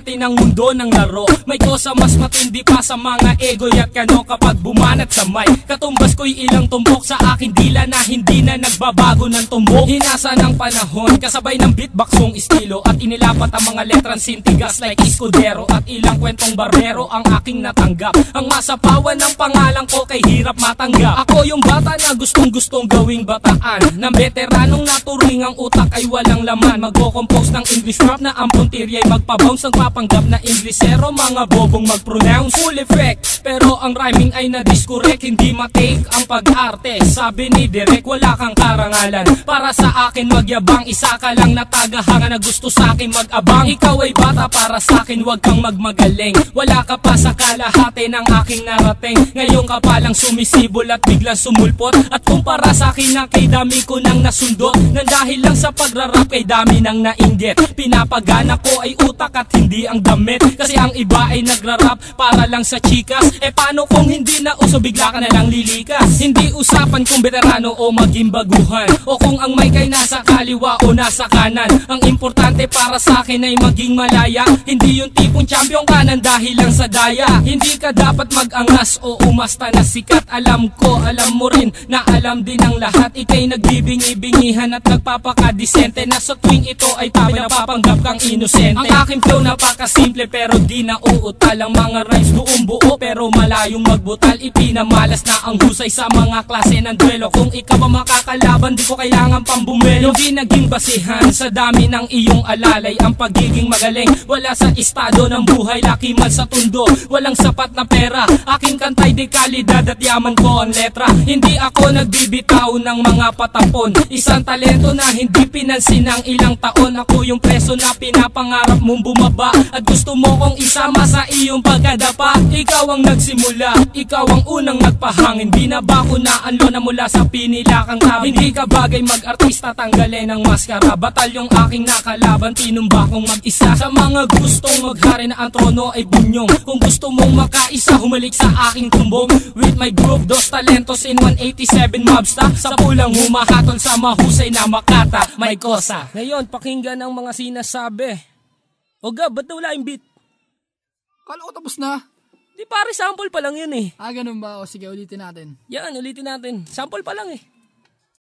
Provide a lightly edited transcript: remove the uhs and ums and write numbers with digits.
natin ang mundo ng laro. May kosa mas matindi pa sa mga ego at kano kapag bumanat sa mic. Katumbas ko'y ilang tumbok sa aking dila na hindi na nagbabago ng tumbok. Hinasa ng panahon kasabay ng beatboxong estilo at inilapat ang mga letrang sintigas like Escudero at ilang kwentong barbero ang aking natanggap. Ang masapawan ng pangalan ko kay hirap matanggap. Ako yung bata na gustong gawing bataan ng veteranong naturing ang utak ay walang laman. Magko-compose ng English rap na ang puntirya ay magpabounce. Nagpapanggap na Inglesero, mga bobong mag-pronounce full effect. Pero ang rhyming ay na-discorrect, hindi matake ang pag-arte. Sabi ni Direk, wala kang karangalan para sa akin magyabang. Isa ka lang na tagahanga na gusto sa akin mag-abang. Ikaw ay bata para sa akin, wag kang magmagaling. Wala ka pa sa kalahati ng aking narating. Ngayon ka palang sumisibol at biglang sumulpot. At kumpara sa akin na kay dami ko nang nasundot. Nang dahil lang sa pagrarap kay dami nang nainggit. Pinapagana ko ay utak at hindi ang damit. Kasi ang iba ay nagrarap para lang sa chikas. E paano kung hindi na uso bigla ka na lang lilikas? Hindi usapan kung veterano o maging baguhan, o kung ang mic ay nasa kaliwa o nasa kanan. Ang importante para sa akin ay maging malaya. Hindi yung tipong champion ka nang dahil lang sa daya. Hindi ka dapat mag-angas o umasta na sikat. Alam ko, alam mo rin na alam din ang lahat. Ika'y nagbibingi-bingihan at nagpapakadisente na sa tuwing ito ay tabi napapanggap kang inosente. Ang aking flow napakasimple pero di na uutal. Ang mga rhymes buong buo pero malayong magbutal. Ipinamalas na ang husay sa mga klase ng duelo. Kung ikaw ang makakalaban di ko kailangan pang bumelo. Di naging basihan sa dami ng iyong alalay ang pagiging magaling. Wala sa estado ng buhay, laki man sa tundo. Walang sapat na pera, aking kantay di kalidad at yaman ko ang letra. Hindi ako nagbibitaw ng mga patapon. Isang talento na hindi pinansin ng ilang taon. Ako yung preso na pinapangarap mong bumaba at gusto mo kong isama sa iyong pagkadapa. Ikaw ang nagsimula, ikaw ang unang nagpahangin. Di na ba ko naanlo na mula sa pinilakang tabi? Hindi ka bagay mag-artista, tanggalin ang maskara. Batalyong aking nakalaban, tinumba kong mag-isa. Sa mga gustong maghari na ang trono ay bunyong. Kung gusto mong makaisa, humalik sa aking tumbong. With my group, Dos Talentos in 187 Mobsta. Sa pulang humahatol sa mahusay na makata. May kosa. Ngayon, pakinggan ang mga sinasabi. O Gab, ba't wala yung beat? Kala ko tapos na. Di pare, sample pa lang yun eh. Ganun ba? O sige, ulitin natin. Yan, ulitin natin. Sample pa lang eh.